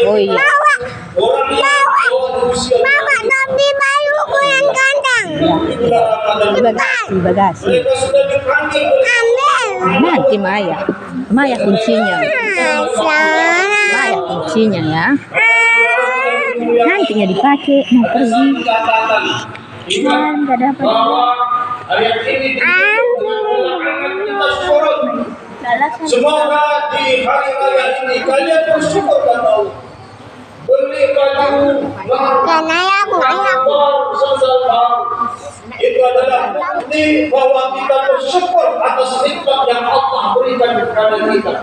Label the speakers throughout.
Speaker 1: Oh iya.
Speaker 2: Bawa Nabi baru yang kandang.
Speaker 1: Di bagasi.
Speaker 2: Ambil.
Speaker 1: Nanti Maya kuncinya. Maya kuncinya ya. Nantinya dipakai mau pergi. Nggak dapat.
Speaker 3: Semoga di hari raya ini kalian bersyukur dan tahu beli baju itu adalah bukti bahwa kita bersyukur atas nikmat yang Allah berikan kepada kita.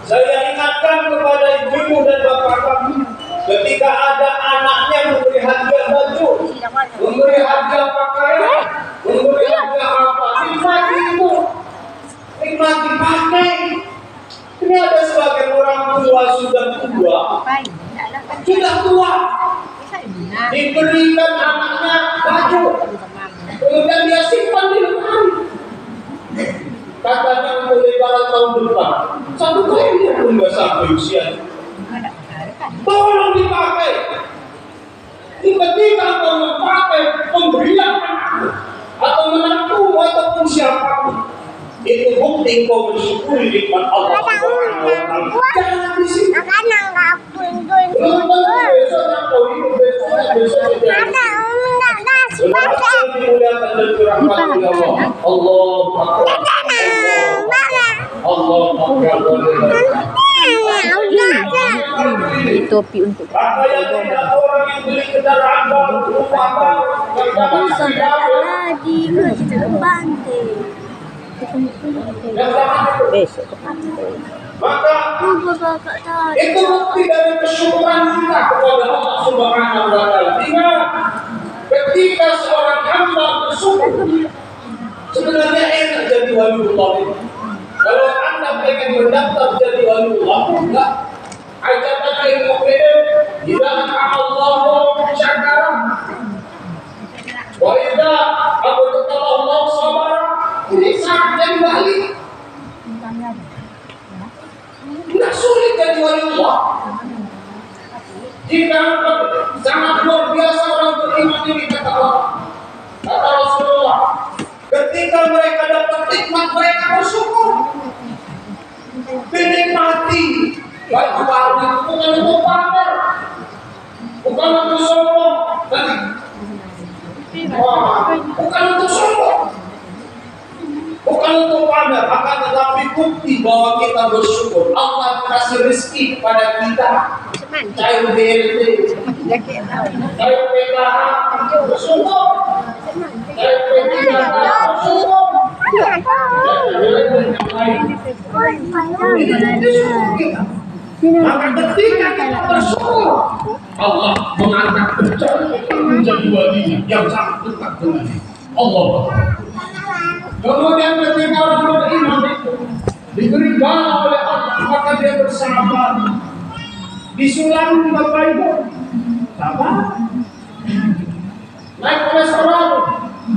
Speaker 3: Saya ingatkan kepada ibu dan bapak kami, ketika ada anaknya memberi hadiah baju, memberi hadiah pakaian, memberi hadiah apa, nikmati itu, nikmati pakai. Ini ada sebagian orang tua sudah tua, diberikan anaknya baju, kemudian dia simpan di lemari. Katanya mulai pada tahun depan, satu kali dia pun nggak sampai usia. Tolong dipakai. Ketika kau memakai pemberian anakmu atau menantumu ataupun siapapun, itu bukti kau bersyukuri nikmat Allah Subhanahu wa Ta'ala. Jangan disimpan.
Speaker 1: Topi untuk besok
Speaker 3: maka itu bukti dari kesyukuran kita kepada Allah Subhanahu wa Ta'ala. Ingat, ketika seorang hamba bersyukur, sebenarnya enak jadi waliullah itu. Kalau Anda pengen mendaftar jadi waliullah, enggak. Ajaran ilmu ilmu, jika Allahu syakara, wa idza abada Allah sabar, ini sangat jadi wali. Tidak sulit jadi waliullah. Jika sangat luar biasa orang beriman ini kata Rasulullah, ketika mereka dapat nikmat mereka bersyukur, dinikmati. Baik baru bukan untuk pamer, bukan untuk sombong, bukan untuk sombong, bukan untuk pamer, akan tetapi bukti bahwa kita bersyukur. Allah kasih rezeki kepada kita. Cair BLT, cair PKH, bersyukur. Cair P3K, bersyukur. Maka ketika kita bersyukur, Allah mengangkat derajat menjadi walinya yang sangat dekat dengan Allah. Kemudian ketika orang beriman itu diberi bala oleh Allah, maka dia bersabar. Disulam Bapak Ibu, sabar. Naik kolesterol,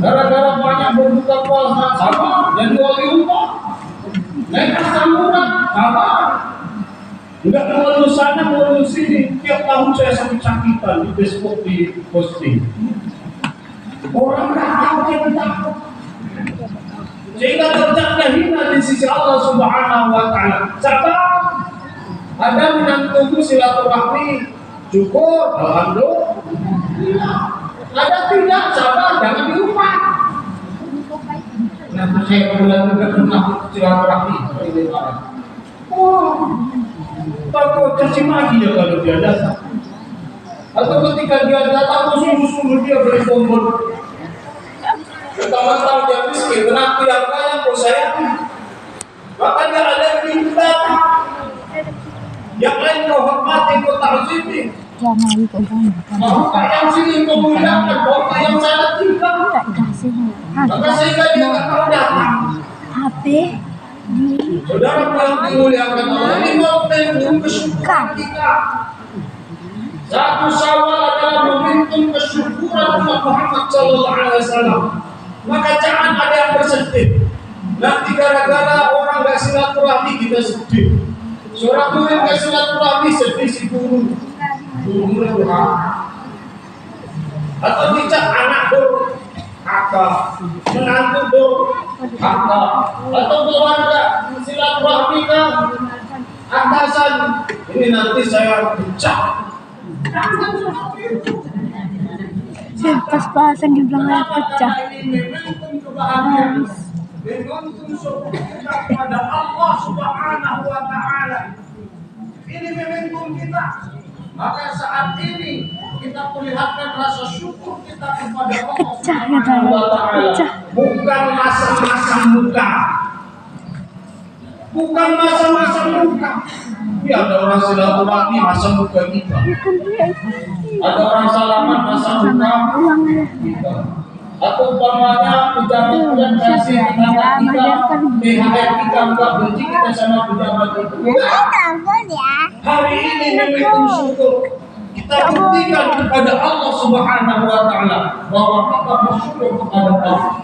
Speaker 3: gara-gara banyak berbuka puasa, sabar. Jadi waliullah. Naik asam urat, sabar. Enggak mau sana, mau sini. Tiap tahun saya sakit-sakitan di Facebook, di posting. Orang tahu dia takut. Sehingga derajatnya hina di sisi Allah Subhanahu wa Ta'ala. Sabar. Ada menantuku silaturahmi, cukup, alhamdulillah. Ada tidak, sabar, jangan dilupa. Nanti saya kemudian juga pernah silaturahmi. Takut caci maki ya kalau dia datang. Atau ketika dia datang, sungguh-sungguh dia beri tombol. Pertama-tama dia miskin, kenapa yang kaya kau sayangi? Maka dia ada yang minta. Yang lain kau hormati, kau ta'zimi. Maka yang sini kau muliakan, maka yang sana tinggal. Maka sehingga dia tak tahu datang. Saudara yang dimuliakan Allah, ini mau membentuk kesyukuran kita. Satu Syawal adalah membentuk kesyukuran umat Muhammad Sallallahu Alaihi Wasallam. Maka jangan ada yang bersedih. Nanti gara-gara orang gak silaturahmi kita sedih. Seorang murid gak silaturahmi sedih si guru. Guru atau tidak anak kakak, menantu kakak, atau keluarga silaturahmi kan atasan. Ini nanti saya pecah.
Speaker 1: Pas-pasan dibilang pecah.
Speaker 3: Kepada Allah Subhanahu wa Ta'ala. Ini momentum kita. Maka saat ini kita perlihatkan rasa syukur kita kepada Allah Subhanahu wa Ta'ala. Bukan masa-masa muka. Bukan masa-masa muka. Ya, ada orang silaturahmi masa muka kita. Ada orang salaman masa muka kita. Atau umpamanya pejabat yang kasih tetangga kita, THR kita enggak benci kita sama pejabat itu. Hari ini momentum syukur kita buktikan kepada Allah Subhanahu wa Ta'ala bahwa kita bersyukur kepada Allah.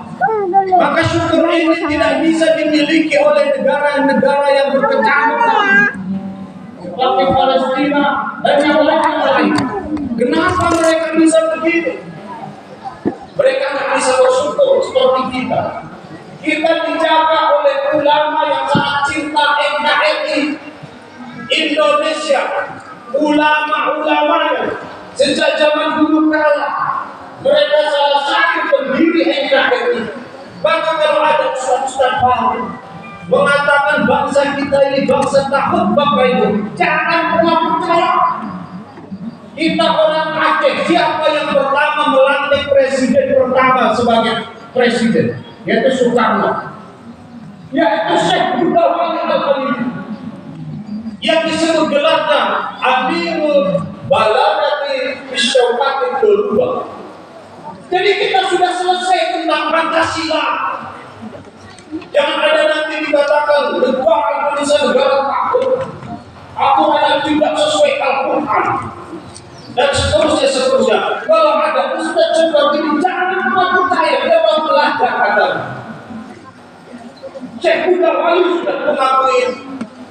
Speaker 3: Maka syukur ini tidak bisa dimiliki oleh negara-negara yang berkecamuk seperti Palestina dan yang lain. Kenapa mereka bisa begitu? Mereka tidak bisa bersyukur seperti kita. Kita dijaga oleh ulama yang sangat cinta NKRI Indonesia. Ulama-ulamanya sejak zaman dulu kala mereka salah satu pendiri NKRI. Bahkan kalau ada ustaz baru mengatakan bangsa kita ini bangsa takut Bapak Ibu, jangan pernah percaya. Kita orang Aceh, siapa yang pertama melantik presiden pertama sebagai presiden? Yaitu Soekarno. Yaitu Syekh Budawali Al-Khalili. Yang disebut gelarnya Amirul Baladati Bisyawati Kedua. Jadi kita sudah selesai tentang Pancasila. Jangan ada nanti dikatakan negara Indonesia negara takut. Aku hanya tidak sesuai Al-Quran. Dan seterusnya. Kalau ada ustaz seperti ini, jangan pernah percaya dia mau belajar agama. Syekh Budawali sudah mengakui,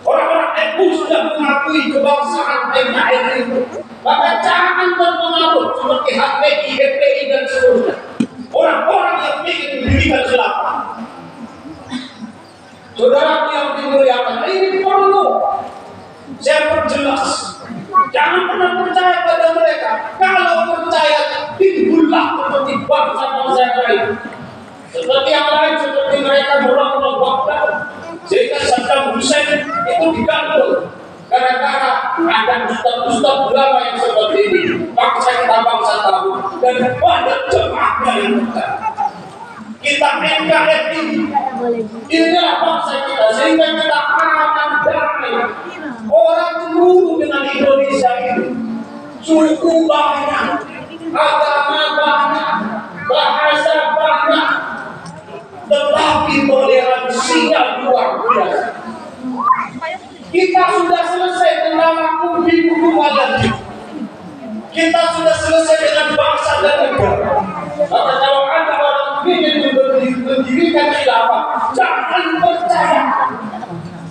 Speaker 3: orang-orang NU sudah mengakui kebangsaan NKRI itu. Maka jangan terpengaruh seperti HPI, FPI dan seterusnya. Orang-orang yang ingin mendirikan khilafah. Saudaraku yang dimuliakan, ini perlu saya perjelas. Jangan pernah percaya pada mereka. Kalau percaya, timbullah seperti bangsa-bangsa yang lain. Seperti yang lain, seperti mereka berlaku Baghdad. Sehingga Saddam Hussein itu digantung. Gara-gara ada ustaz-ustaz ulama yang seperti ini. Bangsa kita bangsa tahu. Dan pada jemaahnya yang bukan. Kita NKRI. Inilah bangsa kita. Sehingga kita aman damai. Orang cemburu dengan Indonesia ini. Suku banyak, agama banyak, bahasa banyak, tetapi toleransinya luar biasa. Kita sudah selesai tentang kubu wajib. Kita sudah selesai dengan bangsa dan negara. Maka kalau ada orang ingin mendirikan khilafah, jangan percaya.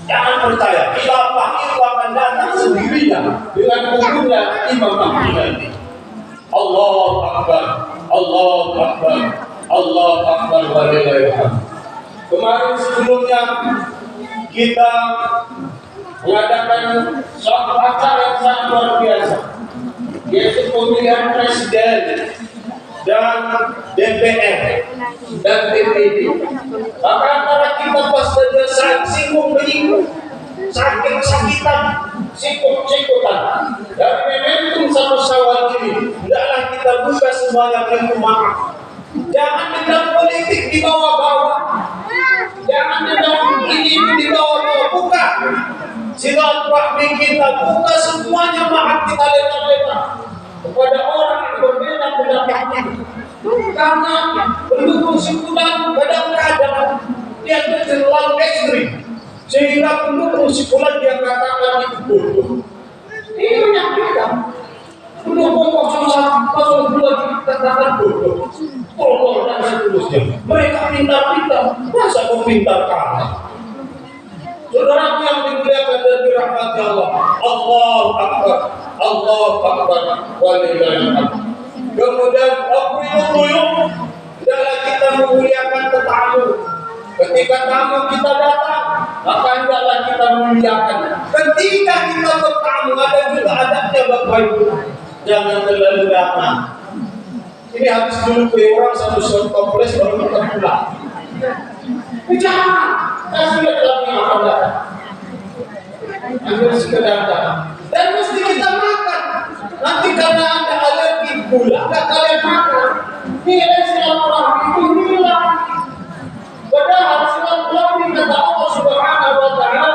Speaker 3: Jangan percaya, khilafah itu akan datang sendirinya dengan kubunya Imam Mahdi. Allahu Akbar, Allahu Akbar, Allahu Akbar walillahilhamd. Kemarin sebelumnya kita mengadakan suatu acara yang sangat luar biasa, yaitu pemilihan presiden dan DPR dan DPD. Maka antara kita pas saja singgung menyinggung, sakit-sakitan, sikut-sikutan. Dari momentum satu Syawal ini, hendaklah kita buka semuanya pintu maaf. Jangan dendam politik di bawah-bawah. Jangan dendam ini dibawa-bawa. Buka silaturahmi kita, buka semuanya, maaf kita letak-letak kepada orang yang berbeda pendapat. Karena pendukung sikulan kadang-kadang dia terlalu ekstrim, sehingga pendukung sikulan dia katakan itu bodoh. Ini yang kita pendukung 01, 02 dikatakan bodoh. tolol dan seterusnya. Mereka pintar-pintar, masa kau pintar kalah? Saudara yang dimuliakan dan dirahmati Allah, Allahu Akbar, Allahu Akbar, walillahil hamd. Kemudian aqriyul, hendaklah kita memuliakan tetamu. Ketika tamu kita datang, maka hendaklah kita memuliakan. Ketika kita bertamu, ada juga adabnya Bapak Ibu. Jangan terlalu datang. Ini habis dulu ke orang satu kompleks baru kita pulang. Jangan, kasih lihat lagi yang akan datang. Ambil sekedar datang. Dan mesti kita makan. Nanti karena ada alergi gula, nggak kalian makan. Nilai silaturahmi itu hilang. Padahal silaturahmi kata Allah Subhanahu Wa Taala,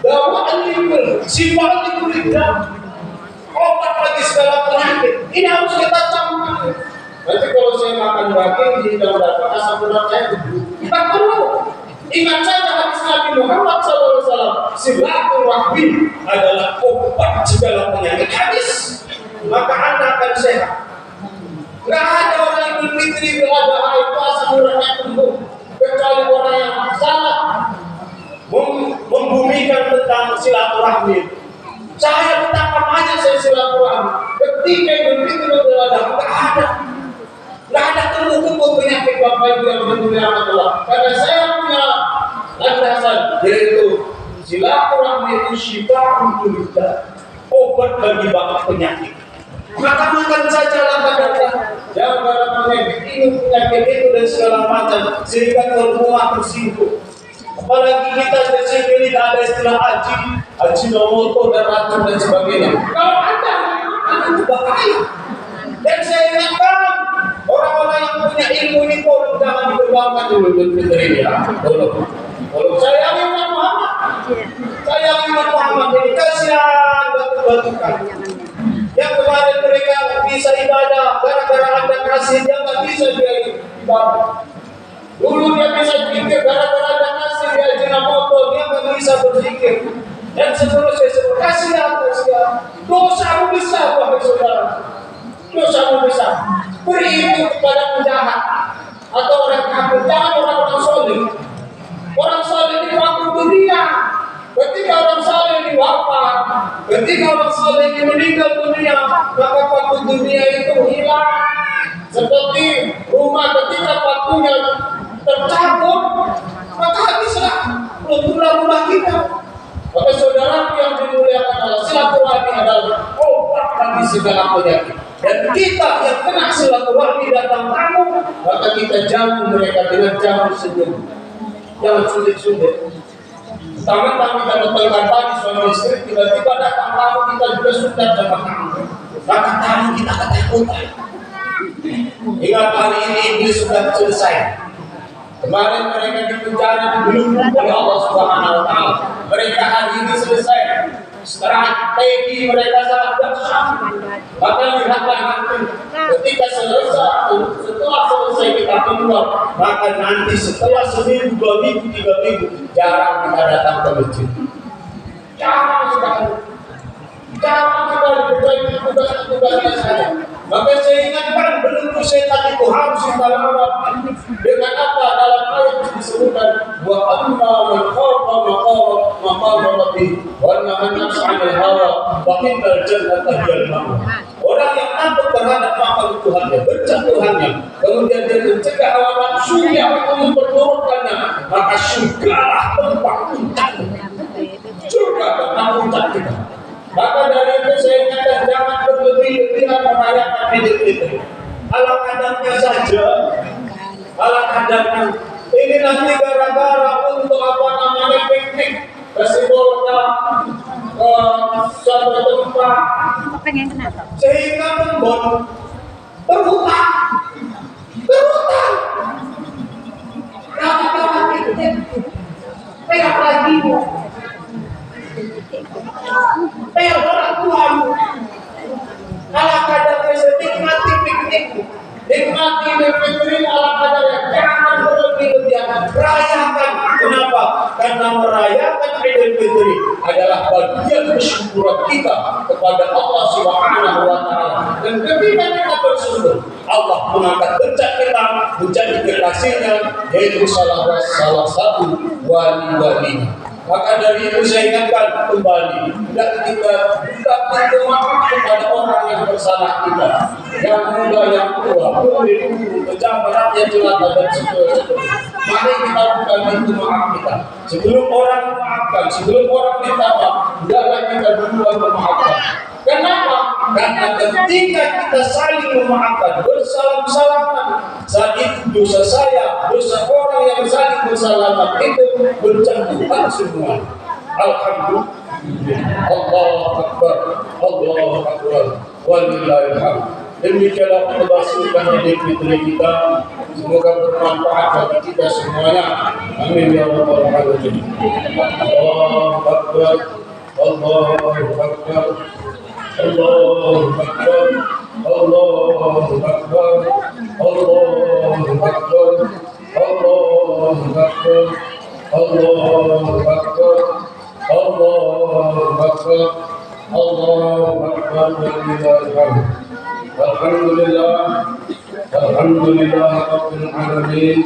Speaker 3: bahwa al-iman sifat itu tidak obat bagi segala penyakit. Ini harus kita camkan. Nanti kalau saya makan daging di dalam daging asam urat saya kita perlu ingat saja hadis Nabi Muhammad SAW, silaturahmi adalah obat segala penyakit. Hadis, maka Anda akan sehat. Nggak ada orang yang berpikir ada itu asam uratnya tumbuh, kecuali orang yang salah membumikan tentang silaturahmi. Saya betapa banyak saya silaturahmi. Ketika berpikir ada, nggak ada temu penyakit Bapak Ibu yang bermuliakan Allah. Karena saya punya landasan, yaitu silaturahmi itu syifa untuk kita, obat bagi banyak penyakit. Maka makan saja lah kadang-kadang. Jangan barang penyakit ini, penyakit itu dan segala macam, sehingga semua tersinggung. Apalagi kita di sini tidak ada istilah haji nomoto dan racun dan sebagainya. Kalau ada itu bahaya. Dan saya ingatkan orang-orang yang punya ilmu ini tolong jangan dikembangkan dulu ini ya. Tolong saya Imam Muhammad. Saya Imam Muhammad ini kasihan batu-batukan. Yang kemarin mereka bisa ibadah gara-gara ada kasih, dia nggak bisa dia ibadah. Dulu dia bisa zikir gara-gara ada kasih, dia jinamoto, dia nggak bisa berzikir. Dan seterusnya, kasihan. Dosamu besar, wahai saudara. Dosamu besar. Beri itu kepada penjahat atau orang kafir, jangan orang-orang soleh. Orang soleh di waktu dunia. Ketika orang soleh ini wafat, ketika orang soleh ini meninggal dunia, maka waktu dunia itu hilang. Seperti rumah ketika waktunya tercabut, maka habislah rumah kita. Maka saudara yang dimuliakan Allah, silaturahmi adalah obat bagi segala penyakit. Dan kita yang kena silaturahmi datang tamu, maka kita jamu mereka dengan jamu senyum. Jangan sulit-sulit. Pertama kita datangkan pagi suami istri, tiba-tiba datang tamu, kita juga sudah sama tamu. Maka tamu kita ketakutan. Ingat hari ini iblis sudah selesai. Kemarin mereka dipenjara dulu oleh Allah Subhanahu Wa Taala. Mereka hari ini selesai. Strategi mereka sangat dahsyat. Maka lihatlah nanti ketika setelah selesai kita keluar, maka nanti setelah seminggu, 2 minggu, 3 minggu, jarang kita datang ke masjid. Jarang sekali. Jarang sekali berbaiki tugas-tugasnya saja. Maka saya ingatkan belum setan itu harus kita lawan dengan apa dalam ayat disebutkan wa amma man khafa maqama rabbih wa nahaa an-nafsa 'anil hawa wa innal jannata hiyal ma'wa. Orang yang takut terhadap maqam Tuhannya, benci Tuhannya, kemudian dia mencegah hawa nafsunya untuk memperturutkannya, maka surgalah tempat puncaknya. Surga tempat puncak kita. Maka dari itu saya ingatkan jangan berlebih-lebihan merayakan Idul Fitri. Ala kadarnya saja, ala kadarnya. Ini nanti gara-gara untuk apa namanya piknik, kasih bola, suatu tempat, sehingga membuat berhutang. Kawan-kawan piknik, kayak lagi. Orang Tuhan ala kadarnya nikmati piknik, nikmati Fitri ala kadarnya, jangan berlebih-lebihan, rayakan. Kenapa? Karena merayakan Idul Fitri adalah bagian bersyukuran kita kepada Allah Subhanahu Wa Taala. Dan ketika kita bersyukur, Allah mengangkat derajat kita menjadi kekasihnya, yaitu salah satu wali-walinya. Maka dari itu saya ingatkan kembali, tidak kita buka pintu maaf kepada orang yang bersalah kita, yang muda, yang tua, murid, pejabat, rakyat jelata dan seterusnya. Mari kita buka pintu maaf kita. Sebelum orang memaafkan, sebelum orang minta maaf, hendaklah kita duluan memaafkan. Kenapa? Karena ketika kita saling memaafkan, bersalam-salaman, saat itu dosa saya, dosa orang yang saling bersalaman itu berjatuhan semua. Alhamdulillah. Allahu Akbar. Allahu Akbar. Walillahil hamd. Demikianlah pembahasan Idul Fitri kita. Semoga bermanfaat bagi kita semuanya. Amin ya rabbal alamin. Allahu Akbar. Allahu Akbar. Allahu Akbar. Allahu Akbar. Allahu Akbar. Allahu Akbar. Allahu Akbar. Allahu Akbar. Allahu Akbar. Walillahil hamd. Alhamdulillah. Alhamdulillah rabbil alamin.